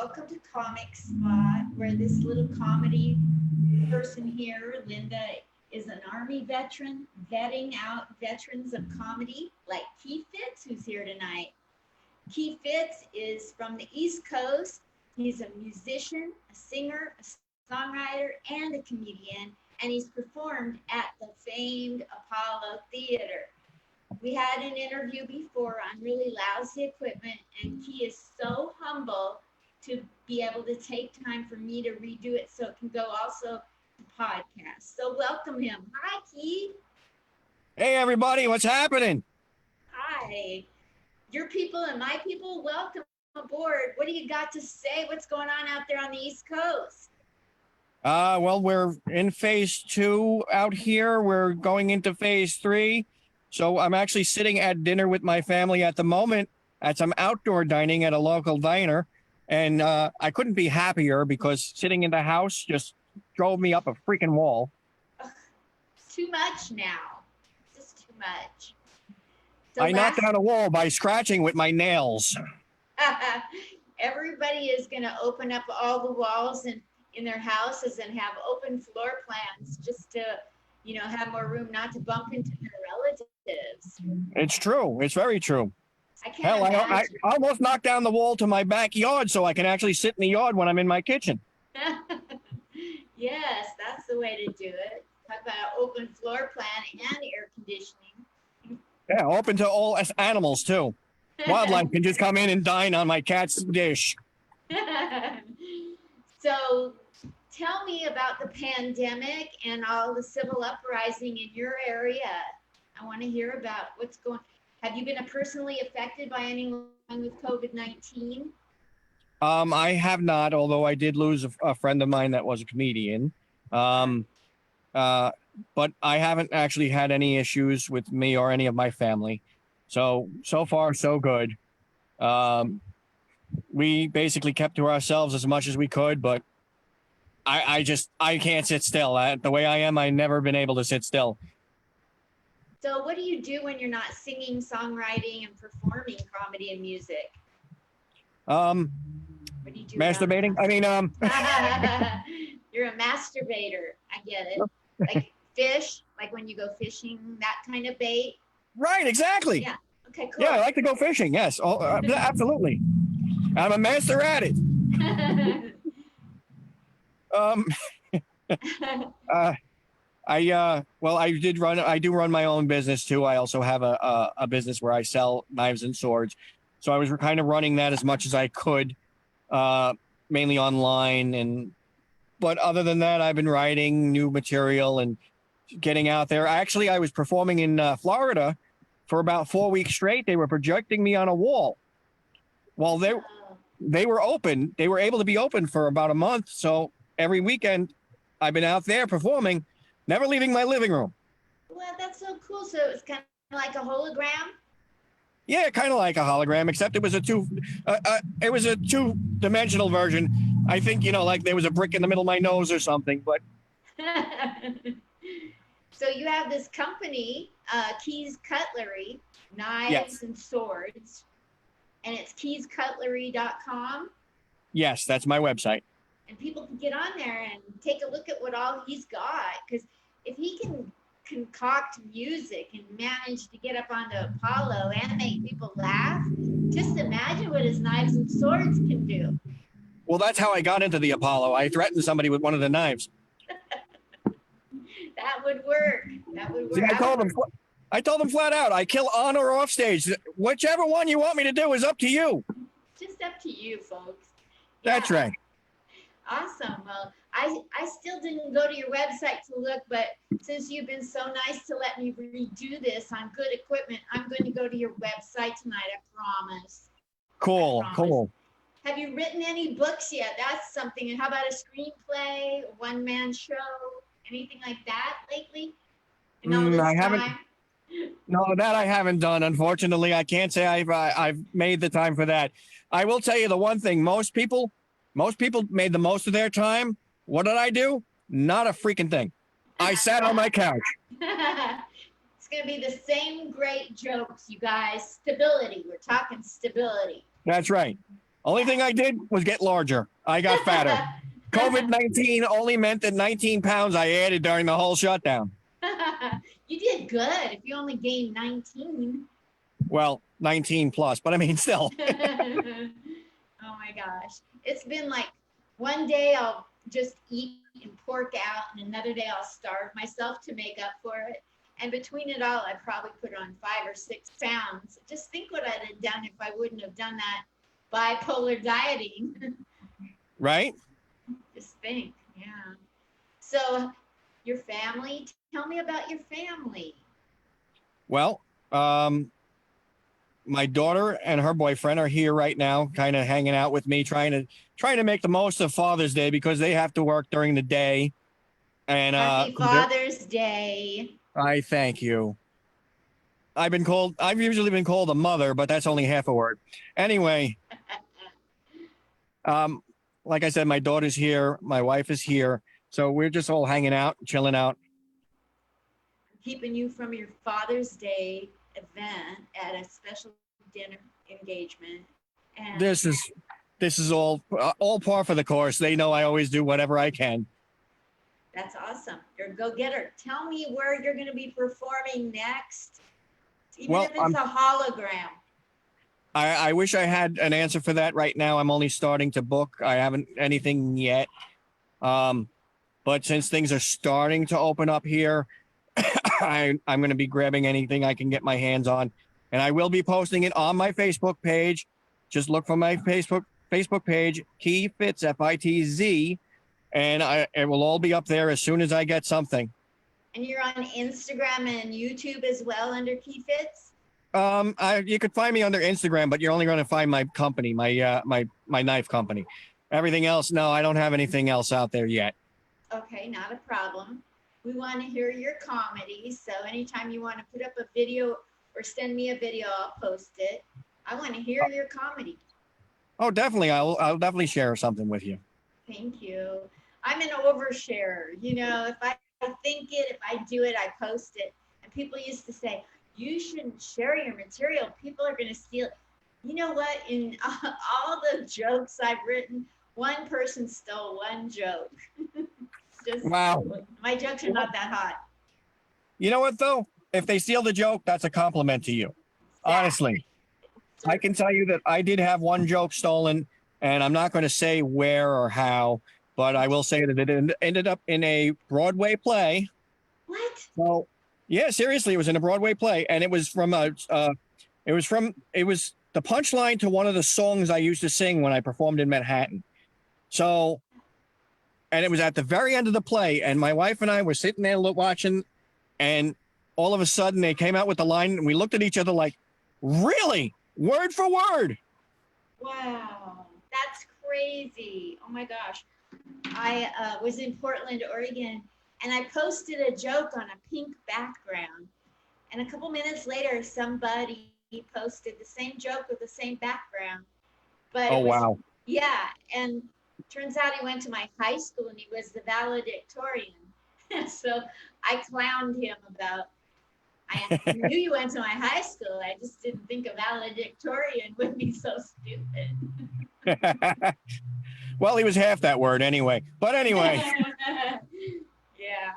welcome to Comic Spot, where this little comedy person here, Linda, is an Army veteran, vetting out veterans of comedy like Key Fitz, who's here tonight. Key Fitz is from the East Coast. He's a musician, a singer, a songwriter, and a comedian, and he's performed at the famed Apollo Theater. We had an interview before on really lousy equipment, and Key is so humble to be able to take time for me to redo it so it can go also to podcast. So welcome him. Hi, Key. Hey, everybody, what's happening? Hi. Your people and my people, welcome aboard. What do you got to say? What's going on out there on the East Coast? Well, we're in phase 2 out here. We're going into phase 3. So I'm actually sitting at dinner with my family at the moment at some outdoor dining at a local diner. And I couldn't be happier because sitting in the house just drove me up a freaking wall. Too much now. Just too much. So I knocked down a wall by scratching with my nails. Everybody is going to open up all the walls in their houses and have open floor plans just to, have more room not to bump into their relatives. It's true. It's very true. Hell, I almost knocked down the wall to my backyard so I can actually sit in the yard when I'm in my kitchen. Yes, that's the way to do it. Talk about open floor plan and air conditioning. Yeah, open to all animals, too. Wildlife can just come in and dine on my cat's dish. So tell me about the pandemic and all the civil uprising in your area. I want to hear about what's going on. Have you been personally affected by anyone with COVID-19? I have not, although I did lose a friend of mine that was a comedian. But I haven't actually had any issues with me or any of my family. So far, so good. We basically kept to ourselves as much as we could, but I can't sit still. The way I am, I've never been able to sit still. So what do you do when you're not singing, songwriting, and performing comedy and music? What do you do? Masturbating? You're a masturbator. I get it. Like fish, like when you go fishing, that kind of bait. Right, exactly. Yeah. Okay, cool. Yeah, I like to go fishing. Yes, absolutely. I'm a master at it. I do run my own business too. I also have a business where I sell knives and swords. So I was kind of running that as much as I could, mainly online. But other than that, I've been writing new material and getting out there. Actually, I was performing in Florida for about 4 weeks straight. They were projecting me on a wall. Well, they were open. They were able to be open for about a month. So every weekend I've been out there performing, never leaving my living room. Well, that's so cool. So it's kind of like a hologram? Yeah, kind of like a hologram, except it was a two-dimensional version. I think, like there was a brick in the middle of my nose or something, but. So you have this company, Keys Cutlery, knives and swords, and it's keyscutlery.com. Yes, that's my website. And people can get on there and take a look at what all he's got. Because if he can concoct music and manage to get up onto Apollo and make people laugh, just imagine what his knives and swords can do. Well, that's how I got into the Apollo. I threatened somebody with one of the knives. That would work. See, I told them flat out, I kill on or off stage. Whichever one you want me to do is up to you. Just up to you, folks. That's right. Awesome. Well, I still didn't go to your website to look, but since you've been so nice to let me redo this on good equipment, I'm going to go to your website tonight, I promise. Cool. Have you written any books yet? That's something. And how about a screenplay, a one-man show, anything like that lately? I haven't. No, that I haven't done. Unfortunately, I can't say I've made the time for that. I will tell you the one thing: most people made the most of their time. What did I do? Not a freaking thing. I sat on my couch. It's gonna be the same great jokes, you guys. Stability. We're talking stability. That's right. Only thing I did was get larger. I got fatter. COVID-19 only meant that 19 pounds I added during the whole shutdown. You did good if you only gained 19. Well, 19 plus, but I mean, still. Oh my gosh. It's been like one day I'll just eat and pork out, and another day I'll starve myself to make up for it. And between it all, I probably put on 5 or 6 pounds. Just think what I'd have done if I wouldn't have done that bipolar dieting. Right? Just think, yeah. So, your family, tell me about your family. Well, my daughter and her boyfriend are here right now, kind of hanging out with me, trying to make the most of Father's Day because they have to work during the day. And Happy Father's Day. I thank you. I've usually been called a mother, but that's only half a word. Anyway, like I said, my daughter's here, my wife is here, so we're just all hanging out, chilling out. Keeping you from your Father's Day event at a special dinner engagement. And This is all par for the course. They know I always do whatever I can. That's awesome. You're a go-getter. Tell me where you're going to be performing next, even if it's a hologram. I wish I had an answer for that right now. I'm only starting to book. I haven't anything yet. But since things are starting to open up here, I'm going to be grabbing anything I can get my hands on. And I will be posting it on my Facebook page. Just look for my Facebook page, Key Fitz, Fitz. And it will all be up there as soon as I get something. And you're on Instagram and YouTube as well under Key Fitz? You could find me under Instagram, but you're only going to find my company, my knife company. Everything else, no, I don't have anything else out there yet. Okay, not a problem. We want to hear your comedy. So anytime you want to put up a video or send me a video, I'll post it. I want to hear your comedy. Oh, definitely. I'll definitely share something with you. Thank you. I'm an oversharer. You know, if I think it, if I do it, I post it. And people used to say, you shouldn't share your material. People are going to steal it. You know what? In all the jokes I've written, one person stole one joke. Wow. My jokes are not that hot. You know what, though? If they steal the joke, that's a compliment to you. Exactly. Honestly. I can tell you that I did have one joke stolen, and I'm not going to say where or how, but I will say that it ended up in a Broadway play. What? Well, yeah, seriously, it was in a Broadway play, and it was from the punchline to one of the songs I used to sing when I performed in Manhattan. So, and it was at the very end of the play, and my wife and I were sitting there watching, and all of a sudden they came out with the line, and we looked at each other like, really? Word for word. Wow, that's crazy. Oh my gosh. I was in Portland, Oregon, and I posted a joke on a pink background. And a couple minutes later, somebody posted the same joke with the same background. But wow. Yeah, and turns out he went to my high school and he was the valedictorian. So I clowned him about, I knew you went to my high school. I just didn't think a valedictorian would be so stupid. Well, he was half that word anyway. But anyway. Yeah.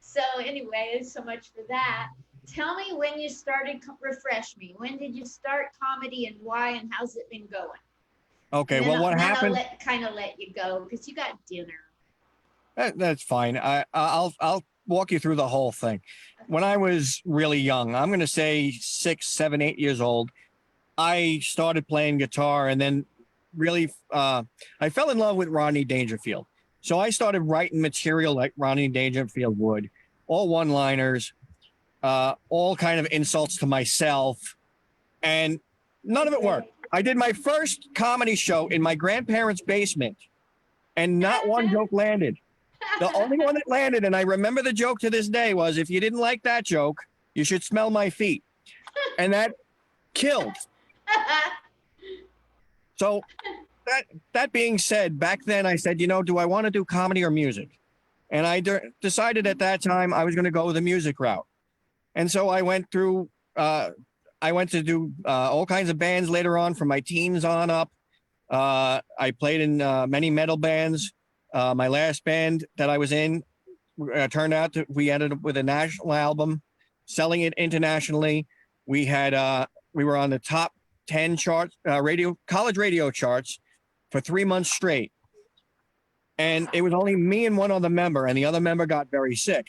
So anyway, so much for that. Tell me when you started, refresh me. When did you start comedy and why, and how's it been going? Okay, well, what happened? I'll kind of let you go because you got dinner. That's fine. I'll walk you through the whole thing. Okay. When I was really young, I'm going to say 6, 7, 8 years old, I started playing guitar, and then really I fell in love with Rodney Dangerfield. So I started writing material like Rodney Dangerfield would, all one-liners, all kind of insults to myself, and none of it worked. I did my first comedy show in my grandparents' basement, and not one joke landed. The only one that landed, and I remember the joke to this day, was, if you didn't like that joke, you should smell my feet. And that killed. So that being said, back then I said, do I want to do comedy or music? And I decided at that time I was going to go the music route. And so I went to do all kinds of bands later on from my teens on up. I played in many metal bands. My last band that I was in turned out to, we ended up with a national album, selling it internationally. We had we were on the top 10 charts, college radio charts for 3 months straight. And it was only me and one other member, and the other member got very sick.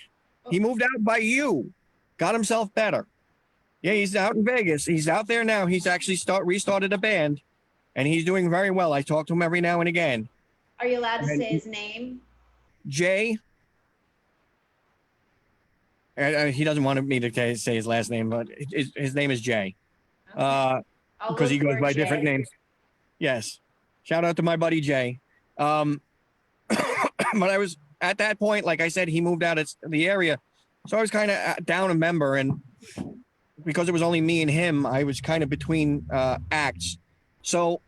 He moved out by you, got himself better. Yeah, he's out in Vegas. He's out there now. He's actually restarted a band, and he's doing very well. I talk to him every now and again. Are you allowed to say his name? Jay. He doesn't want me to say his last name, but his name is Jay. Okay. Because he goes by Jay. different names. Yes. Shout out to my buddy Jay. But I was at that point, like I said, he moved out of the area. So I was kind of down a member. And because it was only me and him, I was kind of between acts. So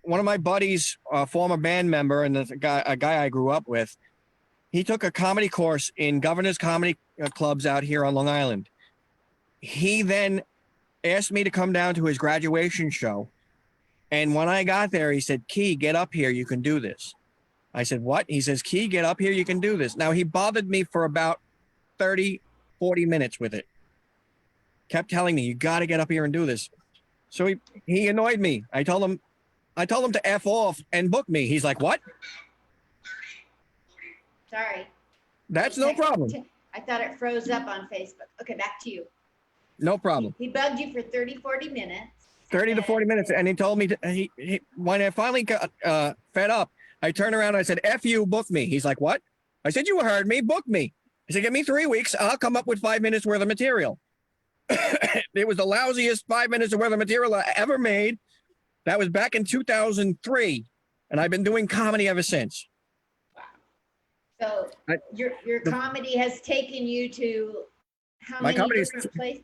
one of my buddies, a former band member and a guy I grew up with, he took a comedy course in Governor's Comedy Clubs out here on Long Island. He then asked me to come down to his graduation show. And when I got there, he said, Key, get up here. You can do this. I said, what? He says, Key, get up here. You can do this. Now, he bothered me for about 30, 40 minutes with it. Kept telling me, you got to get up here and do this. So he annoyed me. I told him to F off and book me. He's like, what? Sorry. That's no problem. I thought it froze up on Facebook. Okay, back to you. No problem. He bugged you for 30, 40 minutes. 30 to 40 minutes. And he told me, when I finally got fed up, I turned around and I said, F you, book me. He's like, what? I said, you heard me, book me. I said, give me 3 weeks. I'll come up with 5 minutes worth of material. It was the lousiest 5 minutes worth of material I ever made. That was back in 2003. And I've been doing comedy ever since. So your comedy has taken you to how many different places?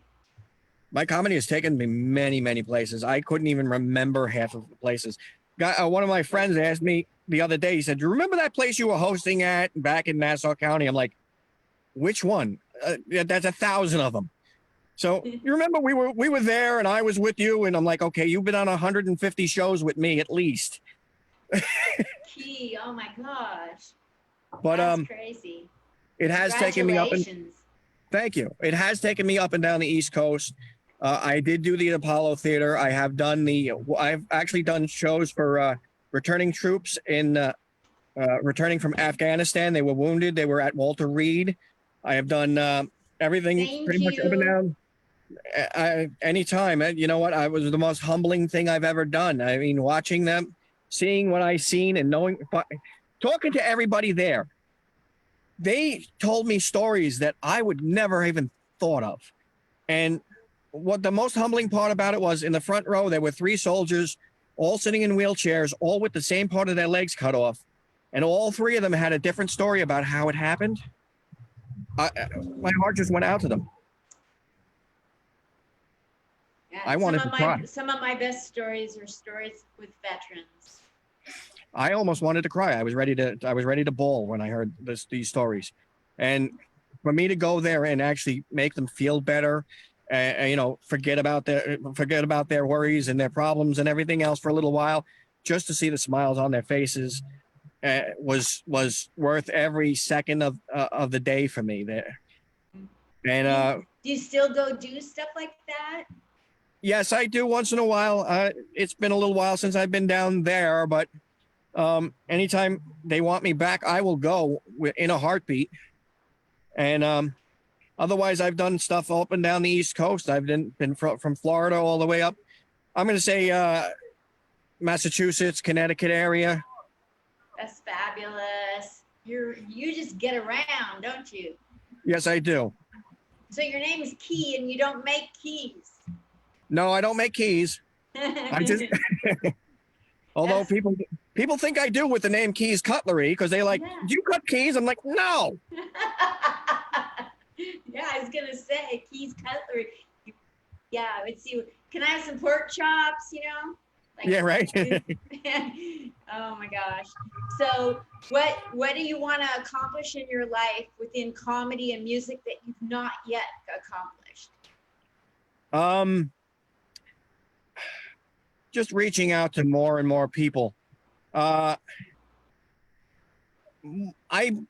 My comedy has taken me many, many places. I couldn't even remember half of the places. One of my friends asked me the other day, he said, do you remember that place you were hosting at back in Nassau County? I'm like, which one? That's 1,000 of them. So you remember we were there and I was with you and I'm like, okay, you've been on 150 shows with me at least. Key, oh my gosh. But that's crazy. It has taken me up and thank you. It has taken me up and down the East Coast. I did do the Apollo Theater. I have done I've actually done shows for returning troops in returning from Afghanistan. They were wounded. They were at Walter Reed. I have done everything pretty much up and down. Anytime. You know what? I was the most humbling thing I've ever done. I mean, watching them, seeing what I seen and knowing, talking to everybody there. They told me stories that I would never even thought of. And what the most humbling part about it was, in the front row, there were 3 soldiers, all sitting in wheelchairs, all with the same part of their legs cut off. And all 3 of them had a different story about how it happened. My heart just went out to them. Yeah, I wanted to cry. Some of my best stories are stories with veterans. I almost wanted to cry. I was ready to bawl when I heard these stories. And for me to go there and actually make them feel better, forget about their worries and their problems and everything else for a little while, just to see the smiles on their faces was worth every second of the day for me there. And do you still go do stuff like that? Yes, I do once in a while. It's been a little while since I've been down there, but anytime they want me back, I will go in a heartbeat. And otherwise, I've done stuff up and down the East Coast. I've been from Florida all the way up. I'm going to say Massachusetts, Connecticut area. That's fabulous. You just get around, don't you? Yes, I do. So your name is Key, and you don't make keys. No, I don't make keys. I just. Although people think I do with the name Keys Cutlery, because they like, do you cut keys? I'm like, no. Yeah, I was gonna say Keys Cutlery. Yeah, let's see. Can I have some pork chops? Like, yeah, right. Oh my gosh. So what do you want to accomplish in your life within comedy and music that you've not yet accomplished? just reaching out to more and more people. I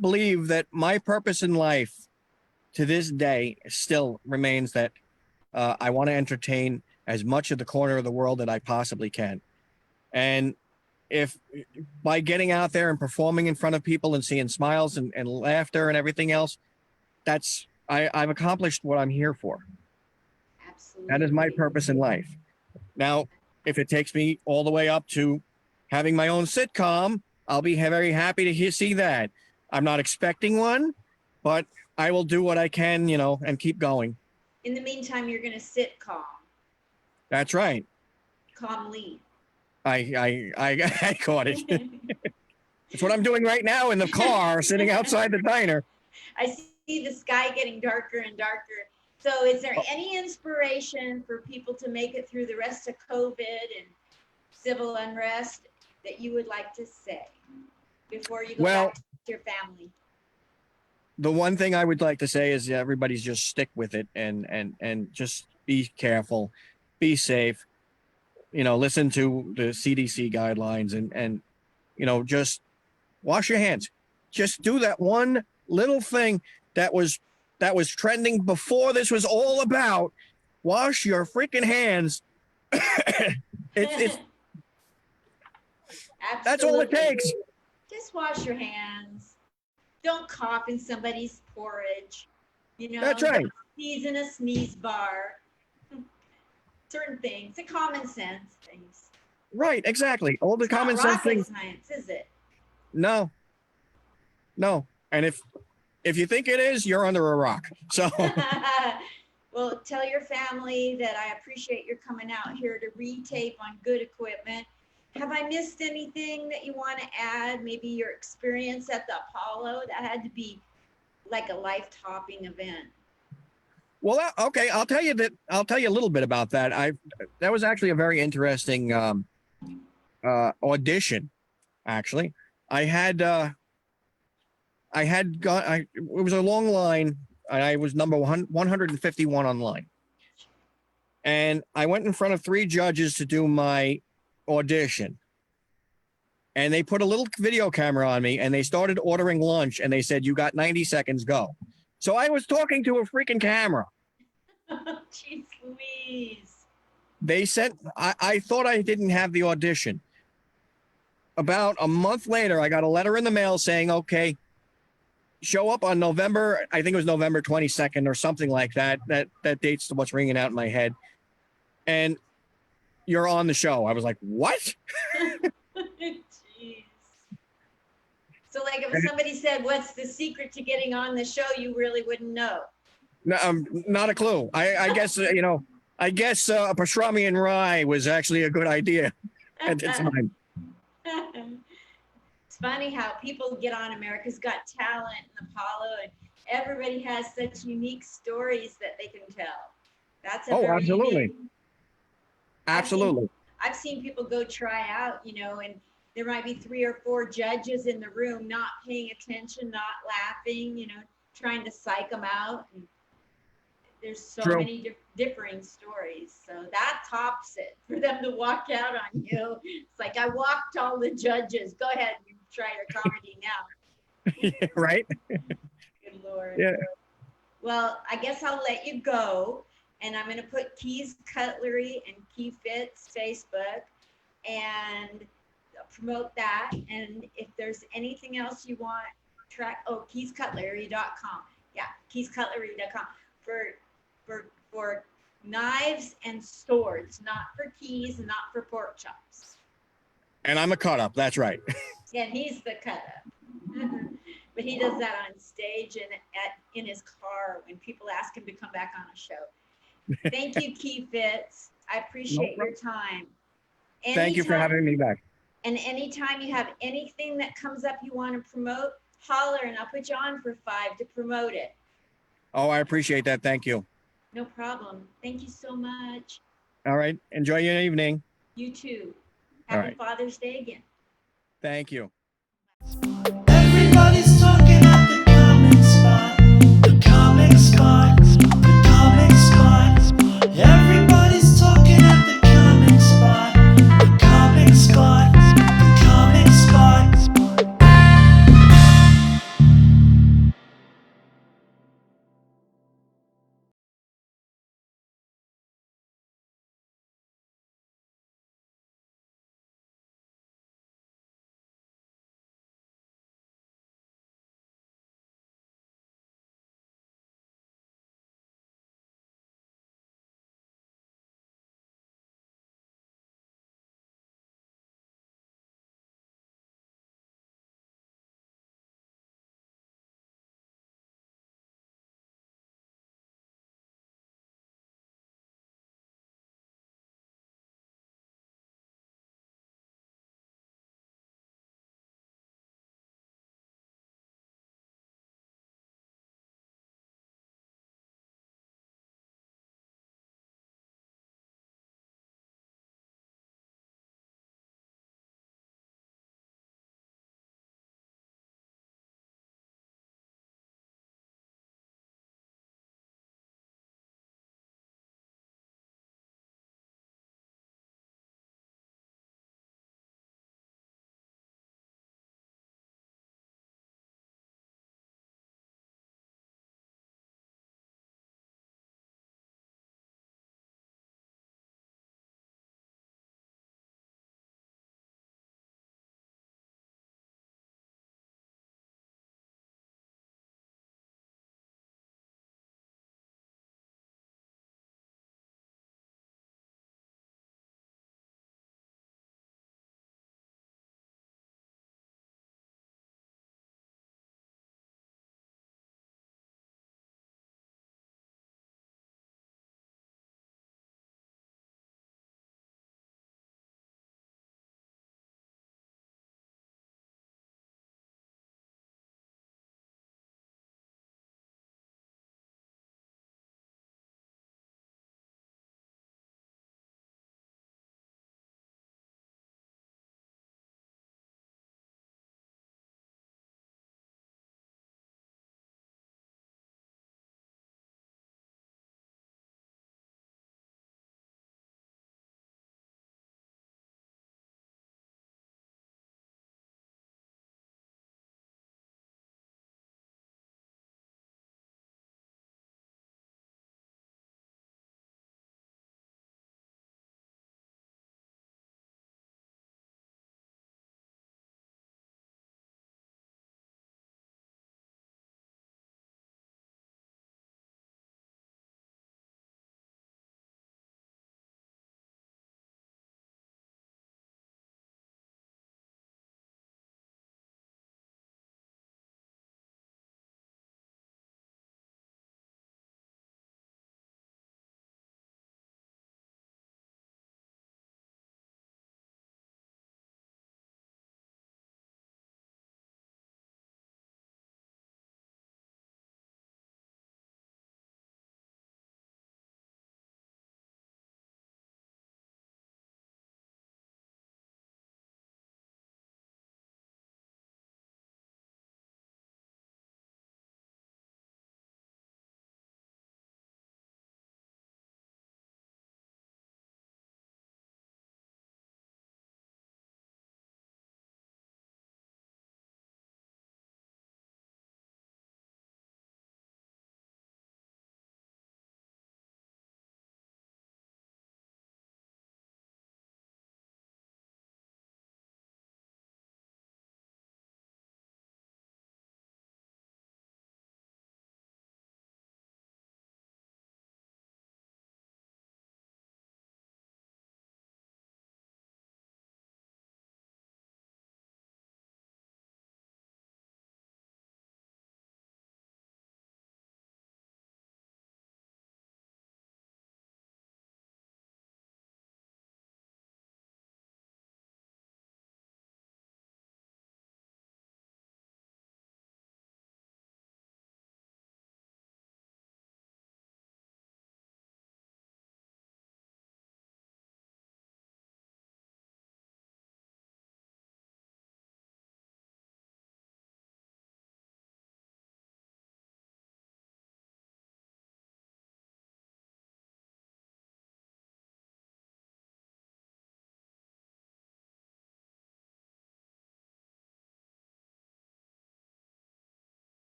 believe that my purpose in life to this day still remains that I want to entertain as much of the corner of the world that I possibly can. And if by getting out there and performing in front of people and seeing smiles and laughter and everything else, I've accomplished what I'm here for. Absolutely. That is my purpose in life. Now, if it takes me all the way up to having my own sitcom, I'll be very happy to see that. I'm not expecting one, but I will do what I can, and keep going. In the meantime, you're going to sit calm. That's right. Calmly. I caught it. That's what I'm doing right now in the car, sitting outside the diner. I see the sky getting darker and darker. So is there any inspiration for people to make it through the rest of COVID and civil unrest that you would like to say before you go back to your family? The one thing I would like to say is everybody's just stick with it and just be careful, be safe, listen to the CDC guidelines and just wash your hands. Just do that one little thing that was trending before this was all about. Wash your freaking hands. That's all it takes. Just wash your hands. Don't cough in somebody's porridge. That's right. Don't sneeze in a sneeze bar. Certain things, the common sense things. Right, exactly. All the It's common not sense rocket things. science, is it? No. And if you think it is, you're under a rock. So Well, tell your family that I appreciate your coming out here to retape on good equipment. Have I missed anything that you want to add? Maybe your experience at the Apollo? That had to be like a life-topping event. well, okay, I'll tell you a little bit about that. That was actually a very interesting audition. Actually, it was a long line. I was number 151 online. And I went in front of 3 judges to do my audition. And they put a little video camera on me and they started ordering lunch and they said, "You got 90 seconds, go." So I was talking to a freaking camera. Jeez Louise. They sent, I thought I didn't have the audition. About a month later, I got a letter in the mail saying, "Okay, show up on November," I think it was November 22nd or something like that. That date's what's ringing out in my head. And you're on the show. I was like, what? Jeez. So like if somebody said, "What's the secret to getting on the show?" you really wouldn't know. No, not a clue. I guess, a pastrami and rye was actually a good idea at the time. It's funny how people get on America's Got Talent and Apollo, and everybody has such unique stories that they can tell. That's very absolutely. unique. Absolutely. I've seen people go try out, and there might be 3 or 4 judges in the room not paying attention, not laughing, trying to psych them out. And there's so True. many differing stories. So that tops it for them to walk out on you. It's like, I walked all the judges. Go ahead and try your comedy now. Right? Good Lord. Yeah. Well, I guess I'll let you go. And I'm going to put Key's Cutlery and Key Fitz Facebook and promote that. And if there's anything else you want, keyscutlery.com. Yeah, keyscutlery.com for knives and swords, not for keys and not for pork chops. And I'm a cut up. That's right. And he's the cut up. But he does that on stage and in his car when people ask him to come back on a show. Thank you, Key Fitz. I appreciate your time. Thank you for having me back. And anytime you have anything that comes up you want to promote, holler and I'll put you on for 5 to promote it. Oh, I appreciate that. Thank you. No problem. Thank you so much. All right. Enjoy your evening. You too. All Happy right. Father's Day again. Thank you. Everybody's